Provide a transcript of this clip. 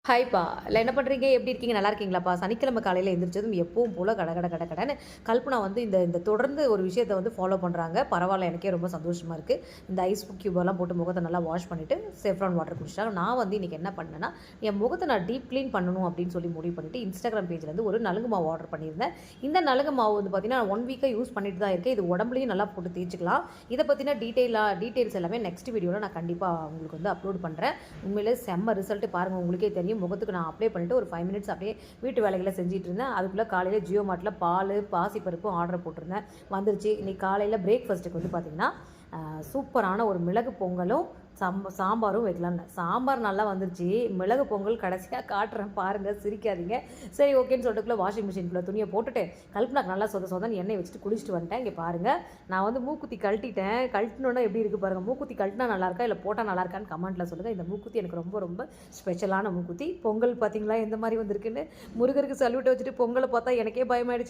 ஹாய்ப்பா! இல்லை என்ன பண்ணுறீங்க? எப்படி இருக்கீங்க? நல்லா இருக்கீங்களாப்பா? சனிக்கிழமை காலையில எந்திரிச்சதும் எப்பவும் போல கட கட கட கடன்னு கல்பனா வந்து இந்த இந்த தொடர்ந்து ஒரு விஷயத்த வந்து ஃபாலோ பண்றாங்க. பரவால்ல, எனக்கே ரொம்ப சந்தோஷமா இருக்கு. இந்த ஐஸ் கியூபெல்லாம் போட்டு முகத்த நல்லா வாஷ் பண்ணிட்டு, சேஃப்ரான் வாட்டர் குடிச்சிட்டாங்க. நான் வந்து இன்னைக்கு என்ன பண்ணேன்னா, என் முகத்த நான் டீப் கிளீன் பண்ணணும் அப்படின்னு சொல்லி முடிவு பண்ணிட்டு, இன்ஸ்டாகிராம் பேஜ்லேருந்து ஒரு நலுங்கு மாவு ஆர்டர் பண்ணியிருந்தேன். இந்த நலுங்கு மாவு வந்து பார்த்தீங்கன்னா, 1 வீக்கா யூஸ் பண்ணிட்டு தான் இருக்கேன். இது உடம்புலயும் நல்லா போட்டு தேய்ச்சுக்கலாம். இத பத்தின டீட்டெயில்ஸ் எல்லாமே நெக்ஸ்ட் வீடியோல நான் கண்டிப்பா உங்களுக்கு வந்து அப்லோட் பண்றேன். உண்மையிலே செம்ம ரிசல்ட் பாருங்க, உங்களுக்கே தெரியும். முகத்துக்கு நான் அப்ளை பண்ணிட்டு ஒரு 5 மினிட்ஸ் அப்படியே வீட்டு வேலைகளை செஞ்சுட்டு இருந்தேன். அதுக்குள்ளே காலையில் ஜியோ மார்ட்டில் பால் பாசிப்பருப்பும் ஆர்டர் போட்டிருந்தேன். வந்துருச்சு. இன்னைக்கு காலையில் பிரேக்ஃபாஸ்ட்டுக்கு வந்து பார்த்திங்கன்னா சூப்பரான ஒரு மிளகு பொங்கலும் சாம்பாரும் வைக்கலான்னு. சாம்பார் நல்லா வந்துருச்சு. மிளகு பொங்கல் கடைசியாக காட்டுறேன் பாருங்கள், சிரிக்காதீங்க. சரி ஓகேன்னு சொல்லிட்டுக்குள்ளே வாஷிங் மிஷினுக்குள்ளே துணியை போட்டுட்டு கல்பனாக்கு நல்லா சொதன்னு எண்ணெய் வச்சுட்டு குளிச்சுட்டு வந்துட்டேன். இங்கே பாருங்கள், நான் வந்து மூக்குத்தி கழட்டிட்டேன். கழட்டினோன்னா எப்படி இருக்குது பாருங்கள். மூக்குத்தி கழட்டினா நல்லா இருக்கா இல்லை போட்டால் நல்லா இருக்கான்னு கமெண்ட்டில் சொல்லுங்கள். இந்த மூக்குத்தி எனக்கு ரொம்ப ரொம்ப ஸ்பெஷலான மூக்குத்தி. பொங்கல் பார்த்தீங்களா எந்த மாதிரி வந்திருக்குன்னு. முருகருக்கு சல்யூட்டை வச்சுட்டு பொங்கலை பார்த்தா எனக்கே பயமாயிடுச்சு.